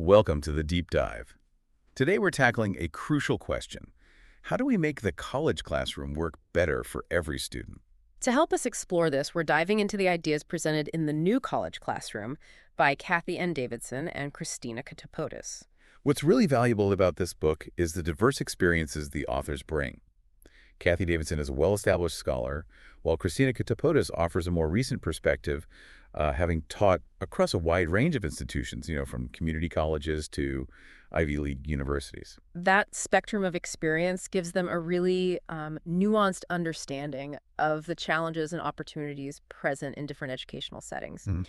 Welcome to the Deep Dive. Today we're tackling a crucial question. How do we make the college classroom work better for every student? To help us explore this, we're diving into the ideas presented in The New College Classroom by Kathy N. Davidson and Christina Katopodis. What's really valuable about this book is the diverse experiences the authors bring. Kathy Davidson is a well-established scholar, while Christina Katopodis offers a more recent perspective, having taught across a wide range of institutions, from community colleges to Ivy League universities. That spectrum of experience gives them a really nuanced understanding of the challenges and opportunities present in different educational settings. Mhm.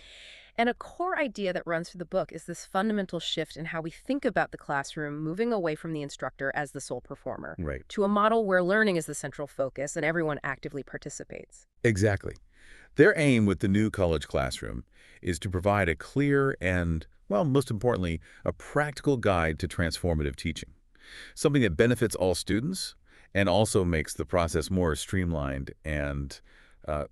And a core idea that runs through the book is this fundamental shift in how we think about the classroom, moving away from the instructor as the sole performer Right. to a model where learning is the central focus and everyone actively participates. Exactly. Their aim with the New College Classroom is to provide a clear and, well, most importantly, a practical guide to transformative teaching, something that benefits all students and also makes the process more streamlined and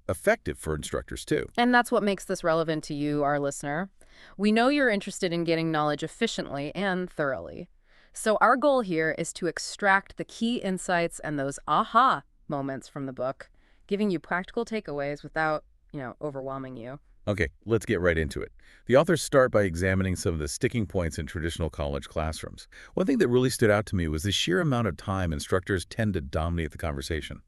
effective for instructors too. And that's what makes this relevant to you, our listener. We know you're interested in getting knowledge efficiently and thoroughly. So our goal here is to extract the key insights and those aha moments from the book, giving you practical takeaways without, overwhelming you. Okay, let's get right into it. The authors start by examining some of the sticking points in traditional college classrooms. One thing that really stood out to me was the sheer amount of time instructors tend to dominate the conversation.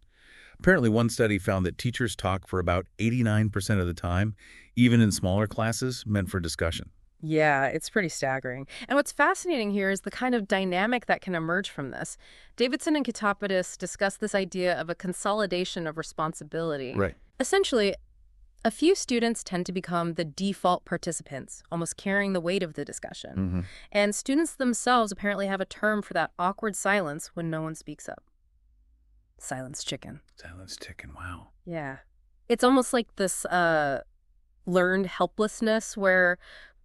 Apparently, one study found that teachers talk for about 89% of the time, even in smaller classes meant for discussion. Yeah, it's pretty staggering. And what's fascinating here is the kind of dynamic that can emerge from this. Davidson and Katopodis discuss this idea of a consolidation of responsibility. Right. Essentially, a few students tend to become the default participants, almost carrying the weight of the discussion. Mm-hmm. And students themselves apparently have a term for that awkward silence when no one speaks up. Silence chicken. Silence ticking, wow. Yeah. It's almost like this learned helplessness where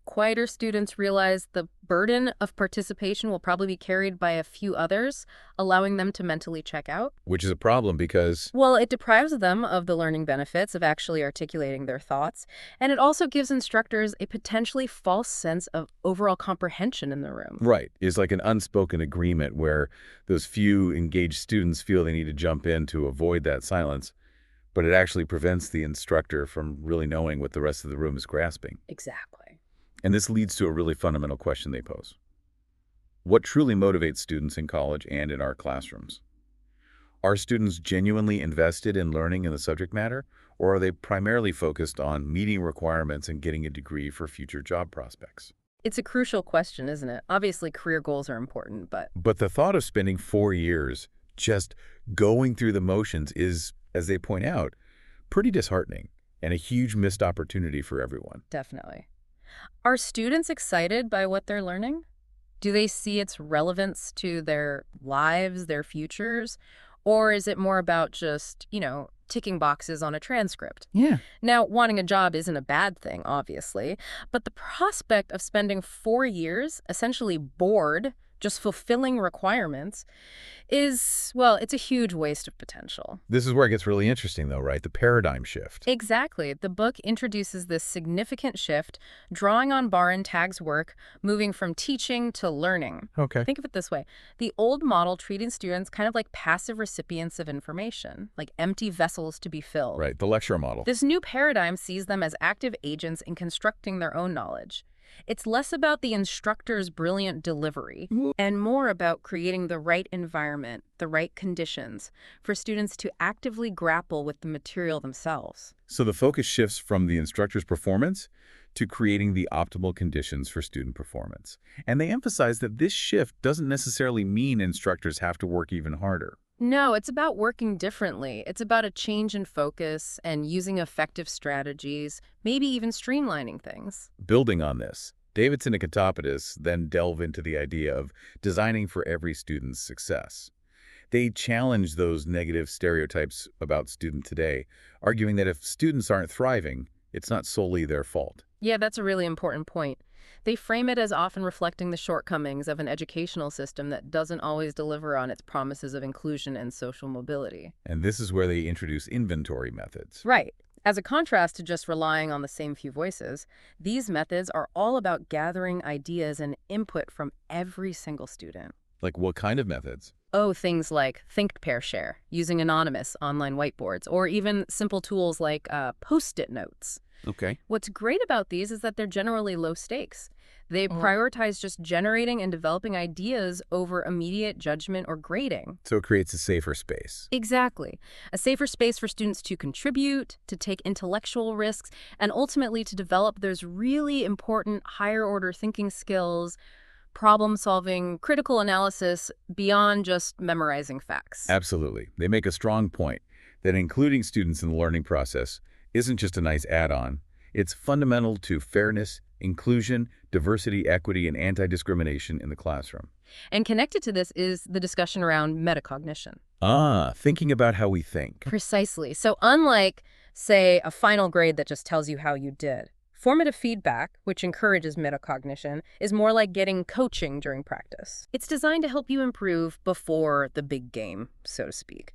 quieter students realize the burden of participation will probably be carried by a few others, allowing them to mentally check out. Which is a problem because, Well, it deprives them of the learning benefits of actually articulating their thoughts, and it also gives instructors a potentially false sense of overall comprehension in the room. right, is like an unspoken agreement where those few engaged students feel they need to jump in to avoid that silence, but it actually prevents the instructor from really knowing what the rest of the room is grasping. Exactly. And this leads to a really fundamental question they pose. What truly motivates students in college and in our classrooms? Are students genuinely invested in learning in the subject matter, or are they primarily focused on meeting requirements and getting a degree for future job prospects? It's a crucial question, isn't it? Obviously, career goals are important, but But the thought of spending 4 years just going through the motions is, as they point out, pretty disheartening and a huge missed opportunity for everyone. definitely. Are students excited by what they're learning? Do they see its relevance to their lives, their futures? Or is it more about just, ticking boxes on a transcript? Yeah. Now, wanting a job isn't a bad thing, obviously, but the prospect of spending 4 years essentially bored, just fulfilling requirements, it's a huge waste of potential. This is where it gets really interesting, though, right? The paradigm shift. Exactly. The book introduces this significant shift, drawing on Baron Tagg's work, moving from teaching to learning. Okay. Think of it this way. The old model treating students kind of like passive recipients of information, like empty vessels to be filled. Right, the lecture model. This new paradigm sees them as active agents in constructing their own knowledge. It's less about the instructor's brilliant delivery and more about creating the right environment, the right conditions for students to actively grapple with the material themselves. So the focus shifts from the instructor's performance to creating the optimal conditions for student performance. And they emphasize that this shift doesn't necessarily mean instructors have to work even harder. No, it's about working differently. It's about a change in focus and using effective strategies, maybe even streamlining things. Building on this, Davidson and Katopodis then delve into the idea of designing for every student's success. They challenge those negative stereotypes about students today, arguing that if students aren't thriving, it's not solely their fault. Yeah, that's a really important point. They frame it as often reflecting the shortcomings of an educational system that doesn't always deliver on its promises of inclusion and social mobility. And this is where they introduce inventory methods. Right. As a contrast to just relying on the same few voices, these methods are all about gathering ideas and input from every single student. Like what kind of methods? Oh, things like think, pair, share, using anonymous online whiteboards, or even simple tools like Post-it notes. Okay. What's great about these is that they're generally low stakes. They Mhm. prioritize just generating and developing ideas over immediate judgment or grading. So it creates a safer space. Exactly. A safer space for students to contribute, to take intellectual risks, and ultimately to develop those really important higher order thinking skills, problem solving, critical analysis beyond just memorizing facts. Absolutely. They make a strong point that including students in the learning process isn't just a nice add-on. It's fundamental to fairness, inclusion, diversity, equity, and anti-discrimination in the classroom. And connected to this is the discussion around metacognition. Thinking about how we think. Precisely. So unlike, say, a final grade that just tells you how you did, formative feedback, which encourages metacognition, is more like getting coaching during practice. It's designed to help you improve before the big game, so to speak.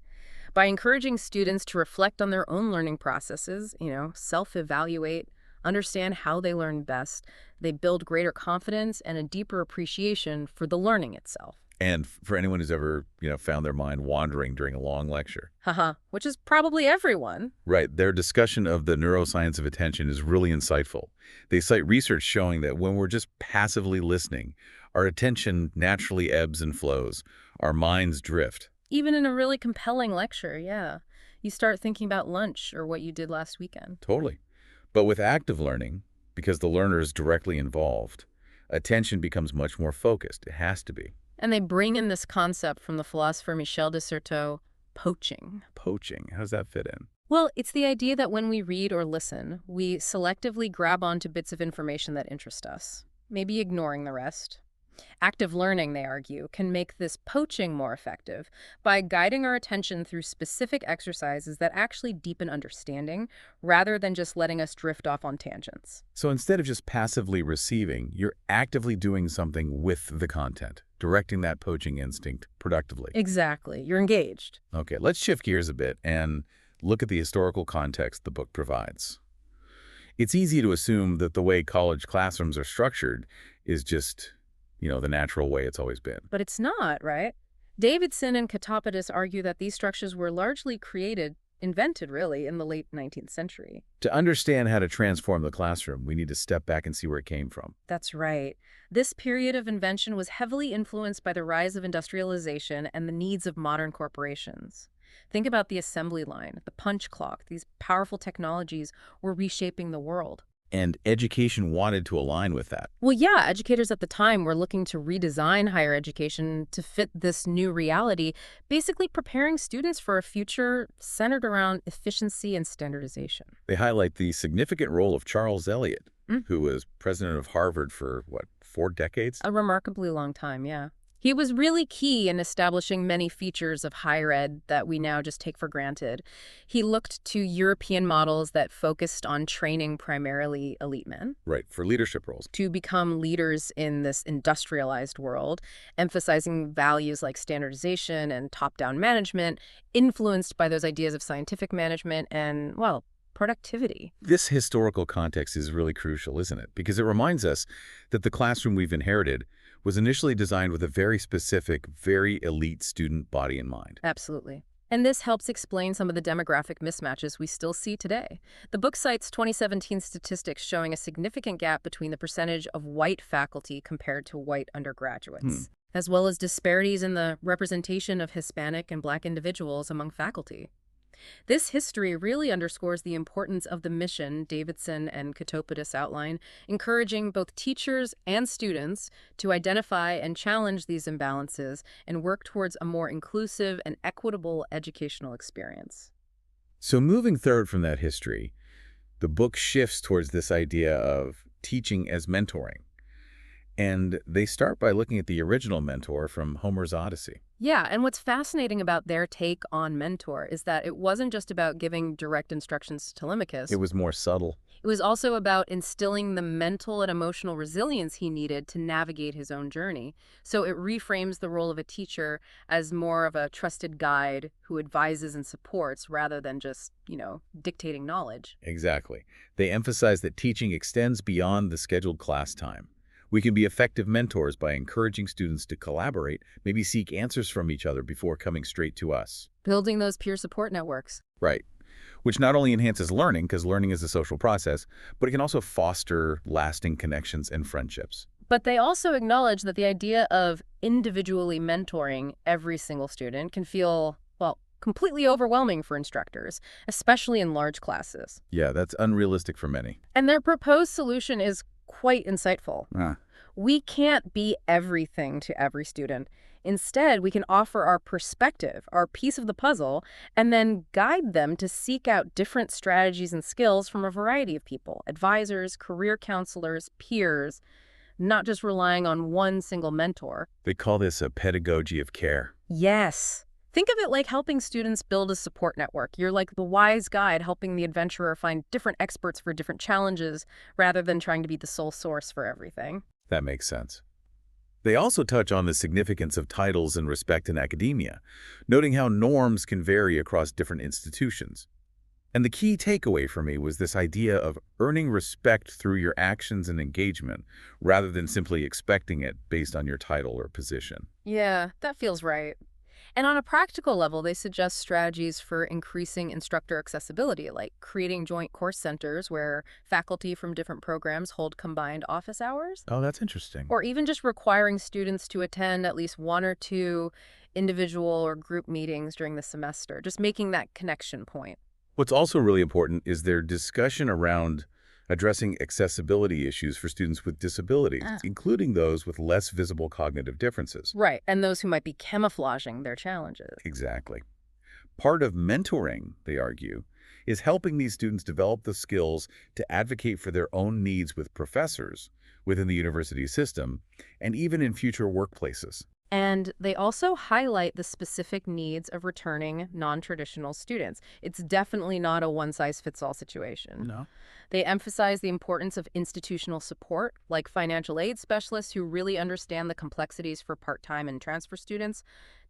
By encouraging students to reflect on their own learning processes, self-evaluate, understand how they learn best, they build greater confidence and a deeper appreciation for the learning itself. And for anyone who's ever, found their mind wandering during a long lecture. Haha, which is probably everyone. Right. Their discussion of the neuroscience of attention is really insightful. They cite research showing that when we're just passively listening, our attention naturally ebbs and flows. Our minds drift. Even in a really compelling lecture, yeah. You start thinking about lunch or what you did last weekend. Totally. But with active learning, because the learner is directly involved, attention becomes much more focused. It has to be. And they bring in this concept from the philosopher Michel de Certeau, poaching. Poaching. How does that fit in? Well, it's the idea that when we read or listen, we selectively grab onto bits of information that interest us, maybe ignoring the rest. Active learning, they argue, can make this poaching more effective by guiding our attention through specific exercises that actually deepen understanding rather than just letting us drift off on tangents. So instead of just passively receiving, you're actively doing something with the content, directing that poaching instinct productively. Exactly. You're engaged. Okay, let's shift gears a bit and look at the historical context the book provides. It's easy to assume that the way college classrooms are structured is just, the natural way it's always been. But it's not, right? Davidson and Katopodis argue that these structures were largely invented really, in the late 19th century. To understand how to transform the classroom, we need to step back and see where it came from. That's right. This period of invention was heavily influenced by the rise of industrialization and the needs of modern corporations. Think about the assembly line, the punch clock. These powerful technologies were reshaping the world. And education wanted to align with that. Well, yeah, educators at the time were looking to redesign higher education to fit this new reality, basically preparing students for a future centered around efficiency and standardization. They highlight the significant role of Charles Eliot, Mm. who was president of Harvard for, 4 decades? A remarkably long time, yeah. He was really key in establishing many features of higher ed that we now just take for granted. He looked to European models that focused on training primarily elite men Right, for leadership roles. to become leaders in this industrialized world, emphasizing values like standardization and top-down management, influenced by those ideas of scientific management and, well, productivity. This historical context is really crucial, isn't it? Because it reminds us that the classroom we've inherited was initially designed with a very specific, very elite student body in mind. Absolutely. And this helps explain some of the demographic mismatches we still see today. The book cites 2017 statistics showing a significant gap between the percentage of white faculty compared to white undergraduates, as well as disparities in the representation of Hispanic and Black individuals among faculty. This history really underscores the importance of the mission Davidson and Katopodis outline, encouraging both teachers and students to identify and challenge these imbalances and work towards a more inclusive and equitable educational experience. So moving third from that history, the book shifts towards this idea of teaching as mentoring. And they start by looking at the original mentor from Homer's Odyssey. Yeah, and what's fascinating about their take on Mentor is that it wasn't just about giving direct instructions to It Telemachus. was more subtle. It was also about instilling the mental and emotional resilience he needed to navigate his own journey. So it reframes the role of a teacher as more of a trusted guide who advises and supports rather than just, dictating knowledge. Exactly. They emphasize that teaching extends beyond the scheduled class time. We can be effective mentors by encouraging students to collaborate, maybe seek answers from each other before coming straight to us. Building those peer support networks. Right. Which not only enhances learning, because learning is a social process, but it can also foster lasting connections and friendships. But they also acknowledge that the idea of individually mentoring every single student can feel, well, completely overwhelming for instructors, especially in large classes. Yeah, that's unrealistic for many. And their proposed solution is quite insightful. Ah, We can't be everything to every student. Instead, we can offer our perspective, our piece of the puzzle, and then guide them to seek out different strategies and skills from a variety of people, advisors, career counselors, peers, not just relying on one single mentor. they call this a pedagogy of care. Yes. Think of it like helping students build a support network. You're like the wise guide helping the adventurer find different experts for different challenges rather than trying to be the sole source for everything. That makes sense. They also touch on the significance of titles and respect in academia, noting how norms can vary across different institutions. And the key takeaway for me was this idea of earning respect through your actions and engagement, rather than simply expecting it based on your title or position. Yeah, that feels right. And on a practical level, they suggest strategies for increasing instructor accessibility, like creating joint course centers where faculty from different programs hold combined office hours, Oh, that's interesting. or even just requiring students to attend at least one or two individual or group meetings during the semester, just making that connection point. What's also really important is their discussion around addressing accessibility issues for students with disabilities, Ah. including those with less visible cognitive differences. Right, and those who might be camouflaging their challenges. Exactly. Part of mentoring, they argue, is helping these students develop the skills to advocate for their own needs with professors within the university system and even in future workplaces. And they also highlight the specific needs of returning non-traditional students. It's definitely not a one-size-fits-all situation. No. They emphasize the importance of institutional support, like financial aid specialists who really understand the complexities for part-time and transfer students,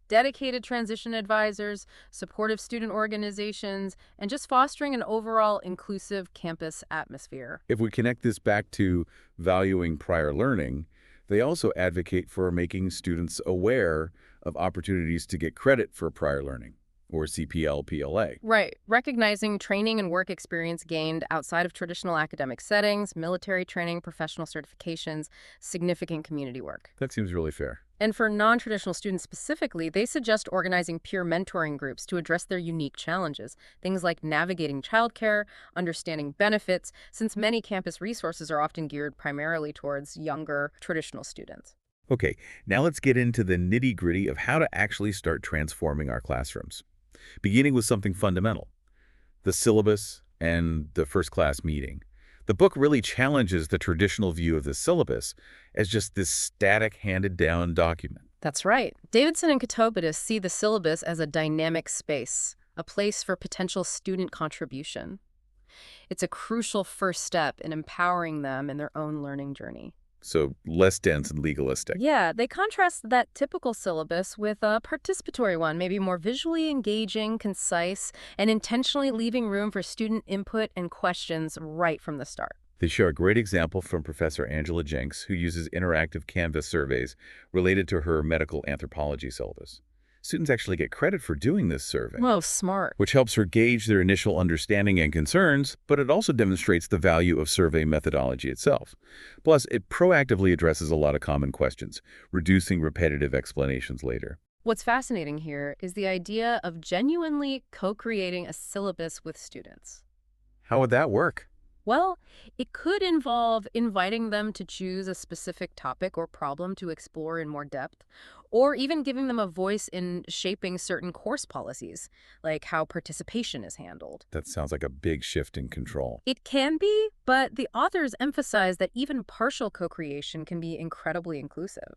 dedicated transition advisors, supportive student organizations, and just fostering an overall inclusive campus atmosphere. If we connect this back to valuing prior learning, they also advocate for making students aware of opportunities to get credit for prior learning, or CPL-PLA. Right. Recognizing training and work experience gained outside of traditional academic settings, military training, professional certifications, significant community work. That seems really fair. And for non-traditional students specifically, they suggest organizing peer mentoring groups to address their unique challenges. Things like navigating childcare, understanding benefits, since many campus resources are often geared primarily towards younger traditional students. Okay, now let's get into the nitty-gritty of how to actually start transforming our classrooms. Beginning with something fundamental, the syllabus and the first class meeting. The book really challenges the traditional view of the syllabus as just this static handed-down document. That's right. Davidson and Katopidis see the syllabus as a dynamic space, a place for potential student contribution. It's a crucial first step in empowering them in their own learning journey. So less dense and legalistic. Yeah, they contrast that typical syllabus with a participatory one, maybe more visually engaging, concise, and intentionally leaving room for student input and questions right from the start. They share a great example from Professor Angela Jenks, who uses interactive Canvas surveys related to her medical anthropology syllabus. Students actually get credit for doing this survey, Whoa, smart. which helps her gauge their initial understanding and concerns, but it also demonstrates the value of survey methodology itself. Plus, it proactively addresses a lot of common questions, reducing repetitive explanations later. What's fascinating here is the idea of genuinely co-creating a syllabus with students. How would that work? Well, it could involve inviting them to choose a specific topic or problem to explore in more depth, or even giving them a voice in shaping certain course policies, like how participation is handled. That sounds like a big shift in control. It can be, but the authors emphasize that even partial co-creation can be incredibly inclusive.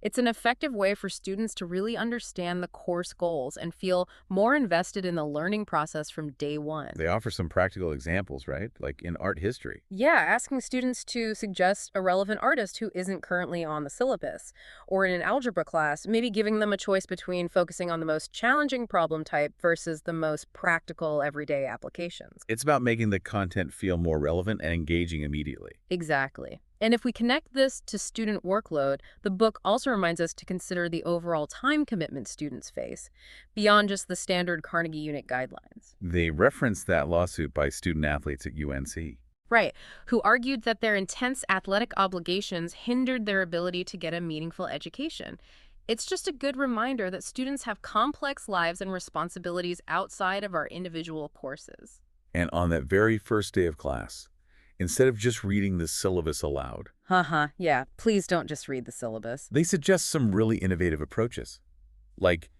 It's an effective way for students to really understand the course goals and feel more invested in the learning process from day one. They offer some practical examples, right? Like in art history. Yeah, asking students to suggest a relevant artist who isn't currently on the syllabus. Or in an algebra class, maybe giving them a choice between focusing on the most challenging problem type versus the most practical everyday applications. It's about making the content feel more relevant and engaging immediately. Exactly. And if we connect this to student workload, the book also reminds us to consider the overall time commitment students face, beyond just the standard Carnegie Unit guidelines. They reference that lawsuit by student athletes at UNC. Right, who argued that their intense athletic obligations hindered their ability to get a meaningful education. It's just a good reminder that students have complex lives and responsibilities outside of our individual courses. And on that very first day of class, instead of just reading the syllabus aloud, Haha, yeah, please don't just read the syllabus. they suggest some really innovative approaches, like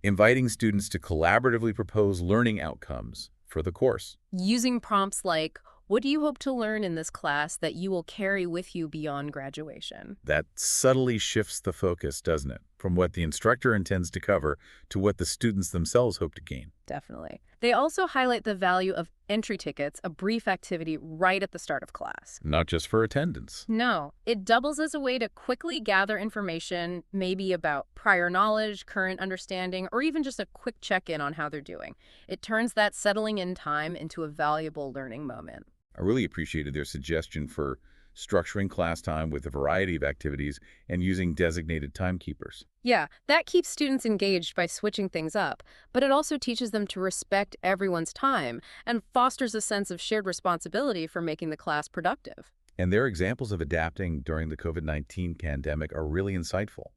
inviting students to collaboratively propose learning outcomes for the course. Using prompts like, what do you hope to learn in this class that you will carry with you beyond graduation? That subtly shifts the focus, doesn't it? From what the instructor intends to cover to what the students themselves hope to gain. Definitely. They also highlight the value of entry tickets, a brief activity right at the start of class. Not just for attendance. No, it doubles as a way to quickly gather information, maybe about prior knowledge, current understanding, or even just a quick check-in on how they're doing. It turns that settling in time into a valuable learning moment. I really appreciated their suggestion for structuring class time with a variety of activities and using designated timekeepers. Yeah, that keeps students engaged by switching things up, but it also teaches them to respect everyone's time and fosters a sense of shared responsibility for making the class productive. And their examples of adapting during the COVID-19 pandemic are really insightful.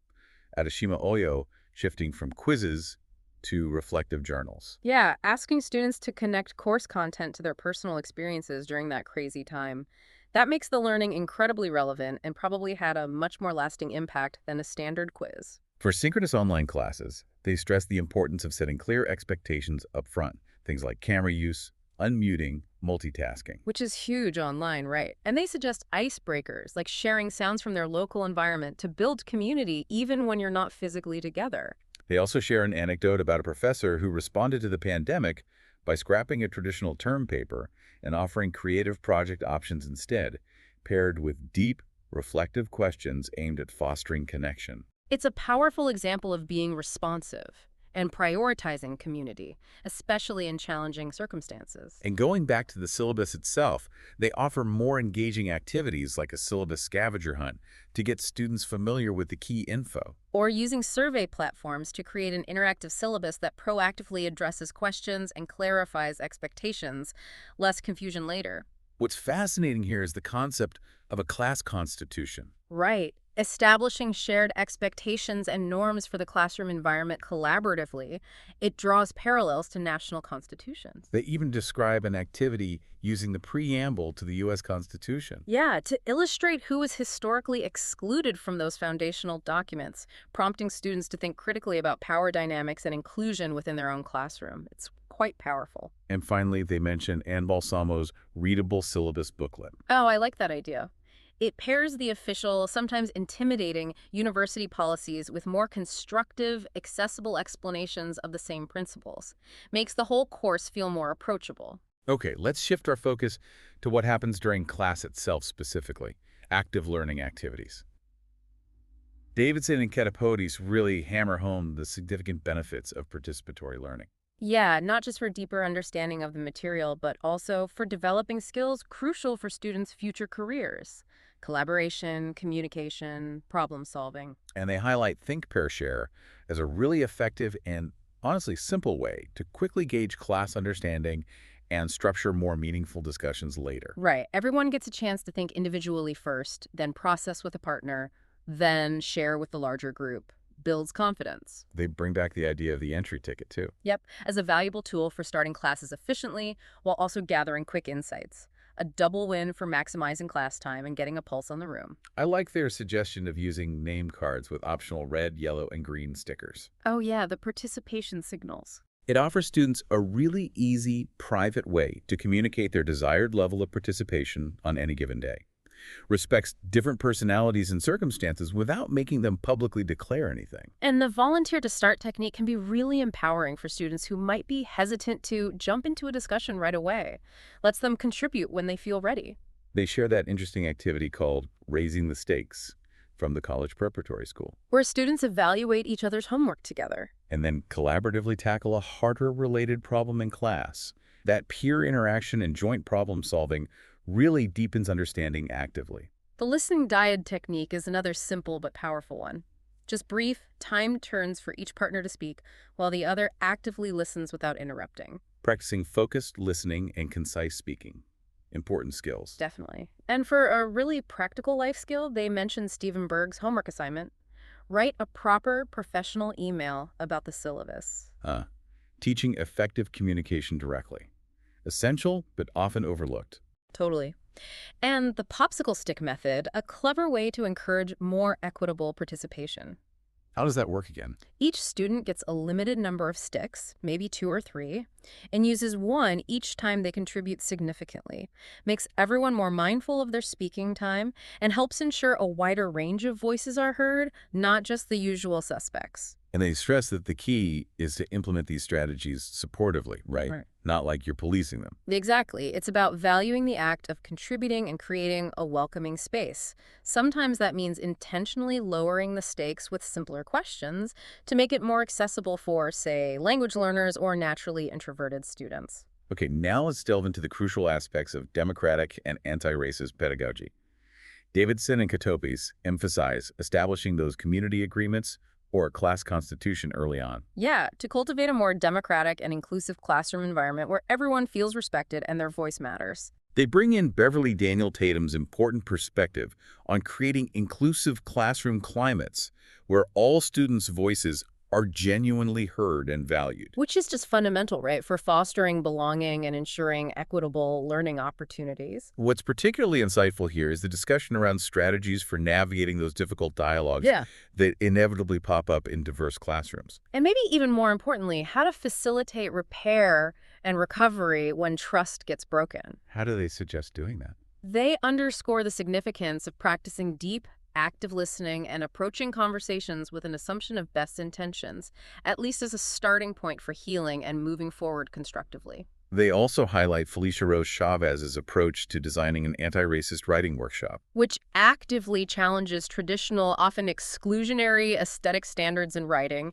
Adeshima Oyo shifting from quizzes to reflective journals. Yeah, asking students to connect course content to their personal experiences during that crazy time. That makes the learning incredibly relevant and probably had a much more lasting impact than a standard quiz. For synchronous online classes, they stress the importance of setting clear expectations up front, things like camera use, unmuting, multitasking. Which is huge online, right? And they suggest icebreakers, like sharing sounds from their local environment to build community even when you're not physically together. They also share an anecdote about a professor who responded to the pandemic by scrapping a traditional term paper and offering creative project options instead, paired with deep, reflective questions aimed at fostering connection. It's a powerful example of being responsive and prioritizing community, especially in challenging circumstances. And going back to the syllabus itself, they offer more engaging activities like a syllabus scavenger hunt to get students familiar with the key info. Or using survey platforms to create an interactive syllabus that proactively addresses questions and clarifies expectations, less confusion later. What's fascinating here is the concept of a class constitution. Right. Establishing shared expectations and norms for the classroom environment collaboratively, it draws parallels to national constitutions. They even describe an activity using the preamble to the U.S. Constitution. Yeah, to illustrate who is historically excluded from those foundational documents, prompting students to think critically about power dynamics and inclusion within their own classroom. It's quite powerful. And finally, they mention Ann Balsamo's readable syllabus booklet. Oh, I like that idea. It pairs the official, sometimes intimidating, university policies with more constructive, accessible explanations of the same principles. Makes the whole course feel more approachable. Okay, let's shift our focus to what happens during class itself specifically, active learning activities. Davidson and Ketapodis really hammer home the significant benefits of participatory learning. Yeah, not just for deeper understanding of the material, but also for developing skills crucial for students' future careers. Collaboration, communication, problem solving. And they highlight Think, Pair, Share as a really effective and honestly simple way to quickly gauge class understanding and structure more meaningful discussions later. Right. Everyone gets a chance to think individually first, then process with a partner, then share with the larger group. Builds confidence. They bring back the idea of the entry ticket, too. Yep, as a valuable tool for starting classes efficiently while also gathering quick insights. A double win for maximizing class time and getting a pulse on the room. I like their suggestion of using name cards with optional red, yellow, and green stickers. Oh yeah, the participation signals. It offers students a really easy, private way to communicate their desired level of participation on any given day. respects different personalities and circumstances without making them publicly declare anything. And the volunteer to start technique can be really empowering for students who might be hesitant to jump into a discussion right away. Lets them contribute when they feel ready. They share that interesting activity called Raising the Stakes from the college preparatory school, Where students evaluate each other's homework together. and then collaboratively tackle a harder-related problem in class. That peer interaction and joint problem solving really deepens understanding actively. The listening dyad technique is another simple but powerful one. Just brief, timed turns for each partner to speak, while the other actively listens without interrupting. Practicing focused listening and concise speaking. Important skills. Definitely. And for a really practical life skill, they mentioned Stephen Berg's homework assignment. Write a proper professional email about the syllabus. Teaching effective communication directly. Essential, but often overlooked. Totally. And the popsicle stick method, a clever way to encourage more equitable participation. How does that work again? Each student gets a limited number of sticks, maybe 2 or 3, and uses one each time they contribute significantly. Makes everyone more mindful of their speaking time and helps ensure a wider range of voices are heard, not just the usual suspects. And they stress that the key is to implement these strategies supportively, right? Right. Not like you're policing them. Exactly. It's about valuing the act of contributing and creating a welcoming space. Sometimes that means intentionally lowering the stakes with simpler questions to make it more accessible for, say, language learners or naturally introverted students. Okay, now let's delve into the crucial aspects of democratic and anti-racist pedagogy. Davidson and Katopis emphasize establishing those community agreements or a class constitution early on. Yeah, to cultivate a more democratic and inclusive classroom environment where everyone feels respected and their voice matters. They bring in Beverly Daniel Tatum's important perspective on creating inclusive classroom climates where all students' voices are genuinely heard and valued. Which is just fundamental, right, for fostering belonging and ensuring equitable learning opportunities. What's particularly insightful here is the discussion around strategies for navigating those difficult dialogues Yeah. that inevitably pop up in diverse classrooms. And maybe even more importantly, how to facilitate repair and recovery when trust gets broken. How do they suggest doing that? They underscore the significance of practicing deep, active listening and approaching conversations with an assumption of best intentions, at least as a starting point for healing and moving forward constructively. They also highlight Felicia Rose Chavez's approach to designing an anti-racist writing workshop. Which actively challenges traditional, often exclusionary aesthetic standards in writing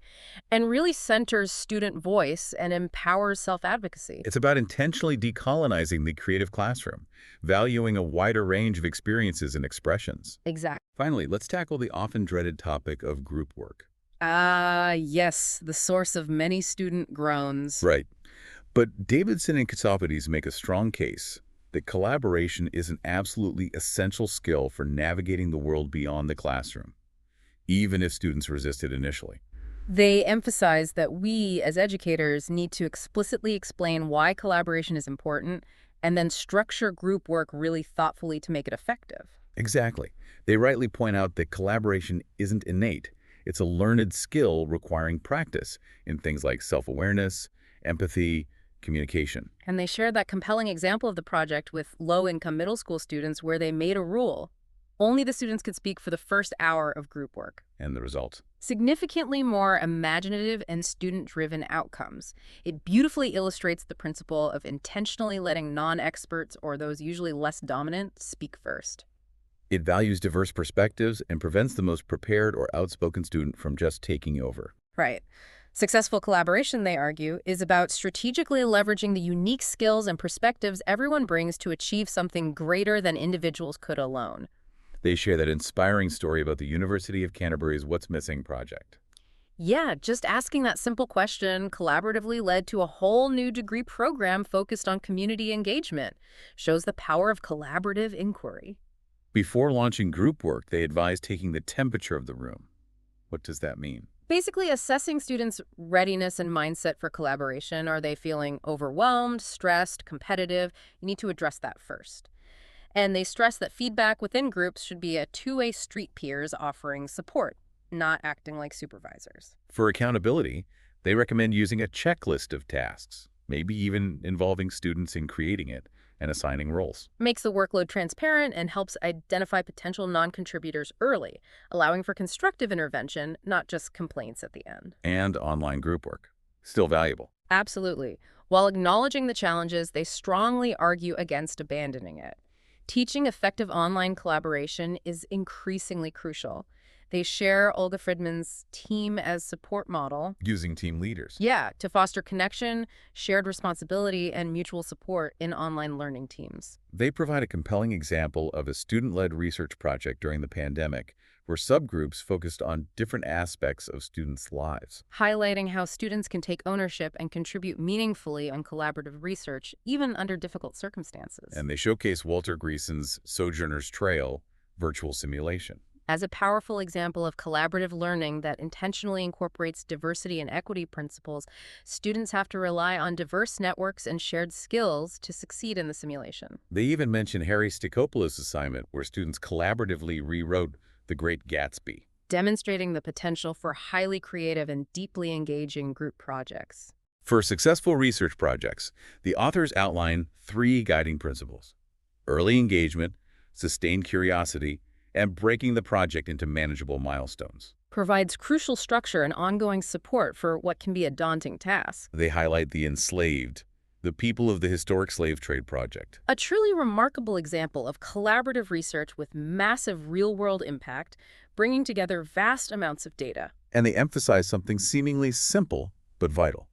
and really centers student voice and empowers self-advocacy. It's about intentionally decolonizing the creative classroom, valuing a wider range of experiences and expressions. Exactly. Finally, let's tackle the often dreaded topic of group work. Yes, the source of many student groans. Right. But Davidson and Katopidis make a strong case that collaboration is an absolutely essential skill for navigating the world beyond the classroom, even if students resist it initially. They emphasize that we, as educators, need to explicitly explain why collaboration is important and then structure group work really thoughtfully to make it effective. Exactly. They rightly point out that collaboration isn't innate. It's a learned skill requiring practice in things like self-awareness, empathy, communication. And they shared that compelling example of the project with low-income middle school students where they made a rule. Only the students could speak for the first hour of group work. And the result? Significantly more imaginative and student-driven outcomes. It beautifully illustrates the principle of intentionally letting non-experts or those usually less dominant speak first. It values diverse perspectives and prevents the most prepared or outspoken student from just taking over. Right. Successful collaboration, they argue, is about strategically leveraging the unique skills and perspectives everyone brings to achieve something greater than individuals could alone. They share that inspiring story about the University of Canterbury's What's Missing project. Yeah, just asking that simple question collaboratively led to a whole new degree program focused on community engagement. Shows the power of collaborative inquiry. Before launching group work, they advise taking the temperature of the room. What does that mean? Basically assessing students' readiness and mindset for collaboration. Are they feeling overwhelmed, stressed, competitive? You need to address that first. And they stress that feedback within groups should be a two-way street, peers offering support, not acting like supervisors. For accountability, they recommend using a checklist of tasks, maybe even involving students in creating it, and assigning roles. Makes the workload transparent and helps identify potential non-contributors early, allowing for constructive intervention, not just complaints at the end. And online group work. Still valuable. Absolutely. While acknowledging the challenges, they strongly argue against abandoning it. Teaching effective online collaboration is increasingly crucial. They share Olga Friedman's team as support model. Using team leaders. Yeah, to foster connection, shared responsibility, and mutual support in online learning teams. They provide a compelling example of a student-led research project during the pandemic, where subgroups focused on different aspects of students' lives. Highlighting how students can take ownership and contribute meaningfully on collaborative research, even under difficult circumstances. And they showcase Walter Greason's Sojourner's Trail virtual simulation. As a powerful example of collaborative learning that intentionally incorporates diversity and equity principles, students have to rely on diverse networks and shared skills to succeed in the simulation. They even mention Harry Stikopoulos' assignment, where students collaboratively rewrote The Great Gatsby. Demonstrating the potential for highly creative and deeply engaging group projects. For successful research projects, the authors outline 3 guiding principles: early engagement, sustained curiosity, and breaking the project into manageable milestones. Provides crucial structure and ongoing support for what can be a daunting task. They highlight the enslaved, the people of the historic slave trade project. A truly remarkable example of collaborative research with massive real-world impact, bringing together vast amounts of data. And they emphasize something seemingly simple but vital: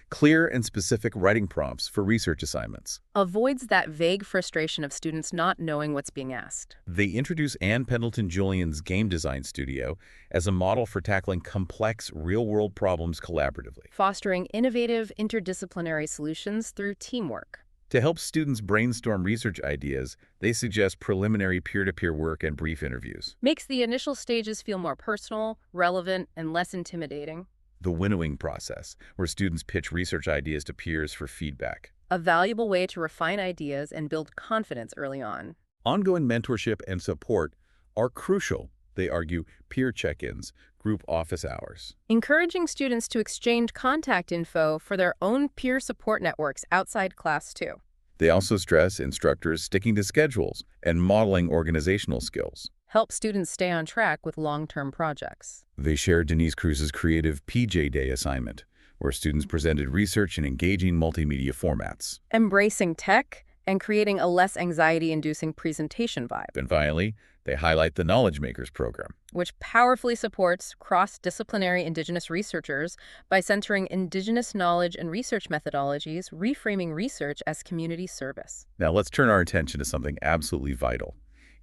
clear and specific writing prompts for research assignments. Avoids that vague frustration of students not knowing what's being asked. They introduce Ann Pendleton Julian's Game Design Studio as a model for tackling complex, real-world problems collaboratively. Fostering innovative, interdisciplinary solutions through teamwork. To help students brainstorm research ideas, they suggest preliminary peer-to-peer work and brief interviews. Makes the initial stages feel more personal, relevant, and less intimidating. The winnowing process, where students pitch research ideas to peers for feedback. A valuable way to refine ideas and build confidence early on. Ongoing mentorship and support are crucial. They argue peer check-ins, group office hours. Encouraging students to exchange contact info for their own peer support networks outside class too. They also stress instructors sticking to schedules and modeling organizational skills. Help students stay on track with long-term projects. They share Denise Cruz's creative PJ Day assignment, where students presented research in engaging multimedia formats. Embracing tech and creating a less anxiety-inducing presentation vibe, And finally, they highlight the Knowledge Makers program. which powerfully supports cross-disciplinary Indigenous researchers by centering Indigenous knowledge and research methodologies, reframing research as community service. Now let's turn our attention to something absolutely vital: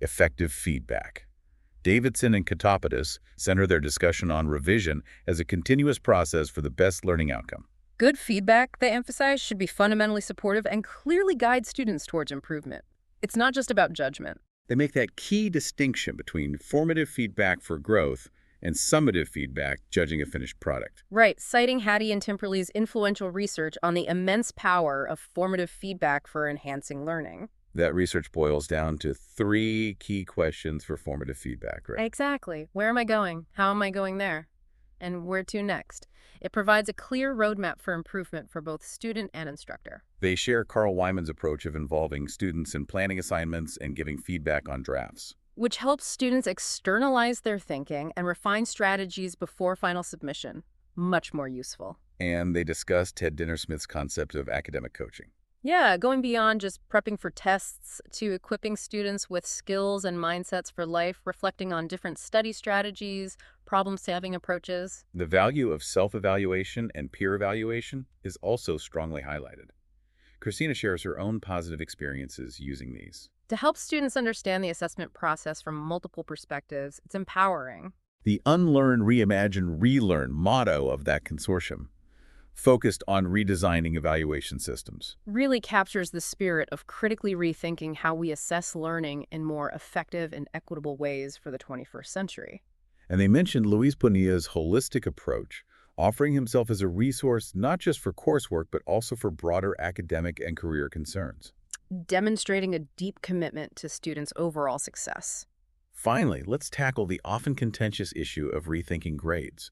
effective feedback. Davidson and Katopoulos center their discussion on revision as a continuous process for the best learning outcome. Good feedback, they emphasize, should be fundamentally supportive and clearly guide students towards improvement. It's not just about judgment. They make that key distinction between formative feedback for growth and summative feedback judging a finished product. Right, citing Hattie and Timperley's influential research on the immense power of formative feedback for enhancing learning. That research boils down to 3 key questions for formative feedback, right? Exactly. Where am I going? How am I going there? And where to next? It provides a clear roadmap for improvement for both student and instructor. They share Carl Wyman's approach of involving students in planning assignments and giving feedback on drafts. Which helps students externalize their thinking and refine strategies before final submission. Much more useful. And they discuss Ted Dintersmith's concept of academic coaching. Yeah, going beyond just prepping for tests to equipping students with skills and mindsets for life, reflecting on different study strategies, problem-solving approaches. The value of self-evaluation and peer evaluation is also strongly highlighted. Christina shares her own positive experiences using these. To help students understand the assessment process from multiple perspectives, it's empowering. The Unlearn, Reimagine, Relearn motto of that consortium focused on redesigning evaluation systems. Really captures the spirit of critically rethinking how we assess learning in more effective and equitable ways for the 21st century. And they mentioned Luis Ponilla's holistic approach, offering himself as a resource not just for coursework, but also for broader academic and career concerns. Demonstrating a deep commitment to students' overall success. Finally, let's tackle the often contentious issue of rethinking grades.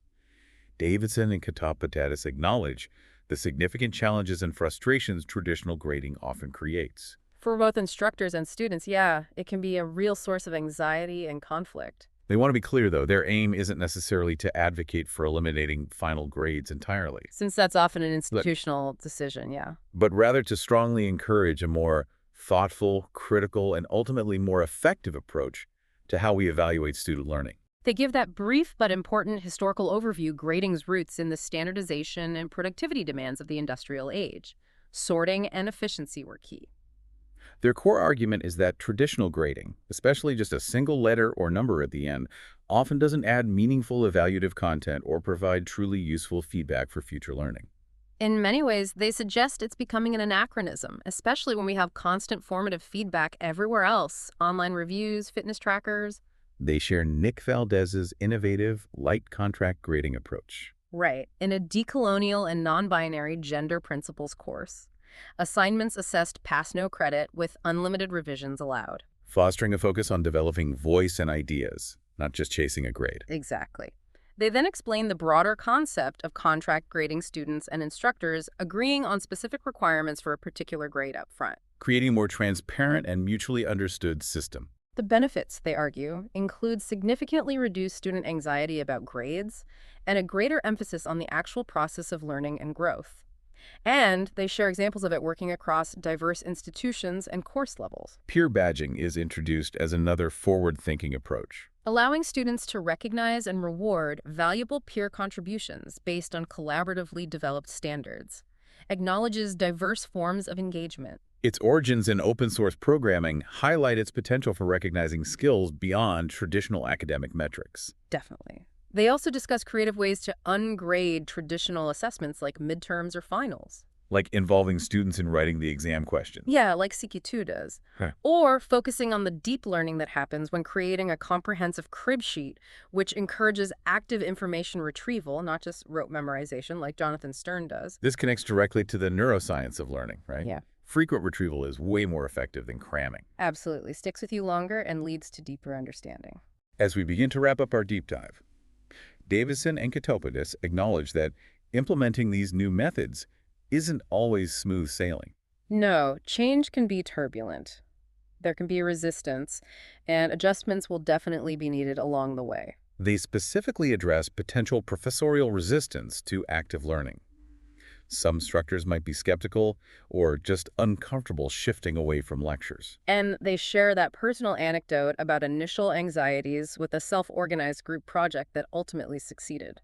Davidson and Katopoulos acknowledge the significant challenges and frustrations traditional grading often creates. For both instructors and students, yeah, it can be a real source of anxiety and conflict. They want to be clear, though, their aim isn't necessarily to advocate for eliminating final grades entirely, Since that's often an but, institutional decision, yeah. but rather to strongly encourage a more thoughtful, critical, and ultimately more effective approach to how we evaluate student learning. They give that brief but important historical overview grading's roots in the standardization and productivity demands of the industrial age. Sorting and efficiency were key. Their core argument is that traditional grading, especially just a single letter or number at the end, often doesn't add meaningful evaluative content or provide truly useful feedback for future learning. In many ways, they suggest it's becoming an anachronism, especially when we have constant formative feedback everywhere else, online reviews, fitness trackers. They share Nick Valdez's innovative, light contract grading approach. Right, in a decolonial and non-binary gender principles course. Assignments assessed pass no credit with unlimited revisions allowed. Fostering a focus on developing voice and ideas, not just chasing a grade. Exactly. They then explain the broader concept of contract grading students and instructors agreeing on specific requirements for a particular grade up front. Creating a more transparent and mutually understood system. The benefits, they argue, include significantly reduced student anxiety about grades and a greater emphasis on the actual process of learning and growth. And they share examples of it working across diverse institutions and course levels, Peer badging is introduced as another forward-thinking approach. allowing students to recognize and reward valuable peer contributions based on collaboratively developed standards, acknowledges diverse forms of engagement. Its origins in open-source programming highlight its potential for recognizing skills beyond traditional academic metrics. Definitely. They also discuss creative ways to ungrade traditional assessments like midterms or finals. Like involving students in writing the exam questions. Yeah, like CQ2 does. Huh. Or focusing on the deep learning that happens when creating a comprehensive crib sheet, which encourages active information retrieval, not just rote memorization like Jonathan Stern does. This connects directly to the neuroscience of learning, right? Yeah. Frequent retrieval is way more effective than cramming. Absolutely. Sticks with you longer and leads to deeper understanding. As we begin to wrap up our deep dive, Davison and Katopodis acknowledge that implementing these new methods isn't always smooth sailing. No, change can be turbulent. There can be resistance, and adjustments will definitely be needed along the way. They specifically address potential professorial resistance to active learning. Some instructors might be skeptical or just uncomfortable shifting away from lectures. And they share that personal anecdote about initial anxieties with a self-organized group project that ultimately succeeded.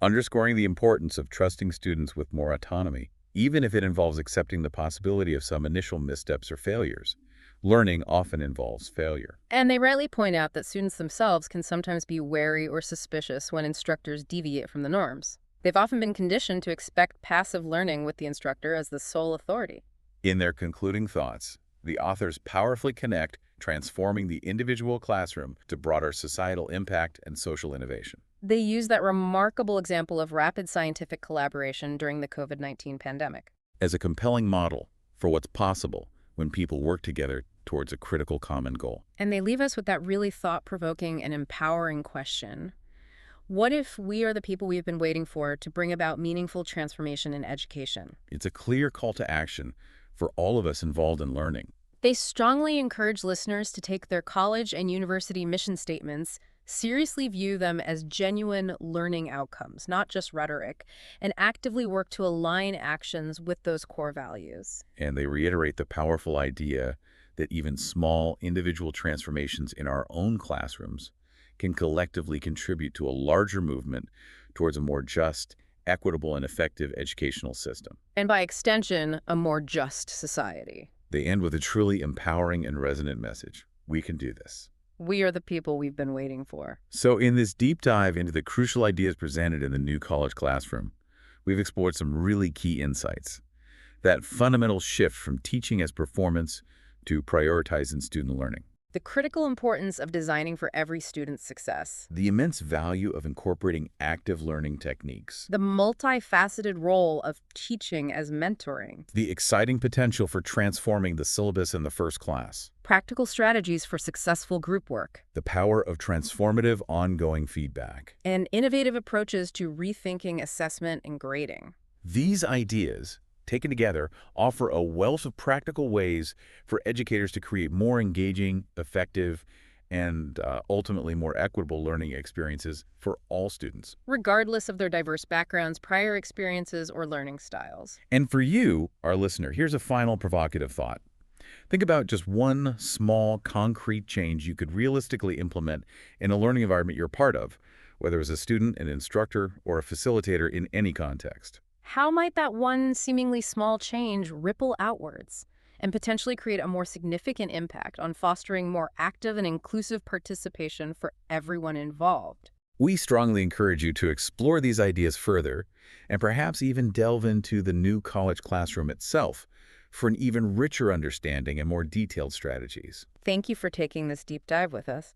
Underscoring the importance of trusting students with more autonomy, even if it involves accepting the possibility of some initial missteps or failures. Learning often involves failure. And they rightly point out that students themselves can sometimes be wary or suspicious when instructors deviate from the norms. They've often been conditioned to expect passive learning with the instructor as the sole authority. In their concluding thoughts, the authors powerfully connect transforming the individual classroom to broader societal impact and social innovation. They use that remarkable example of rapid scientific collaboration during the COVID-19 pandemic. As a compelling model for what's possible when people work together towards a critical common goal. And they leave us with that really thought-provoking and empowering question. What if we are the people we've been waiting for to bring about meaningful transformation in education? It's a clear call to action for all of us involved in learning. They strongly encourage listeners to take their college and university mission statements, seriously view them as genuine learning outcomes, not just rhetoric, and actively work to align actions with those core values. And they reiterate the powerful idea that even small individual transformations in our own classrooms can collectively contribute to a larger movement towards a more just, equitable, and effective educational system. And by extension, a more just society. They end with a truly empowering and resonant message. We can do this. We are the people we've been waiting for. So in this deep dive into the crucial ideas presented in the new college classroom, we've explored some really key insights. That fundamental shift from teaching as performance to prioritizing student learning. The critical importance of designing for every student's success. The immense value of incorporating active learning techniques. The multifaceted role of teaching as mentoring. The exciting potential for transforming the syllabus in the first class. Practical strategies for successful group work. The power of transformative ongoing feedback. And innovative approaches to rethinking assessment and grading. These ideas, taken together, offer a wealth of practical ways for educators to create more engaging, effective, and ultimately more equitable learning experiences for all students. regardless of their diverse backgrounds, prior experiences, or learning styles. And for you, our listener, here's a final provocative thought. Think about just one small, concrete change you could realistically implement in a learning environment you're part of, whether as a student, an instructor, or a facilitator in any context. How might that one seemingly small change ripple outwards and potentially create a more significant impact on fostering more active and inclusive participation for everyone involved? We strongly encourage you to explore these ideas further and perhaps even delve into the new college classroom itself for an even richer understanding and more detailed strategies. Thank you for taking this deep dive with us.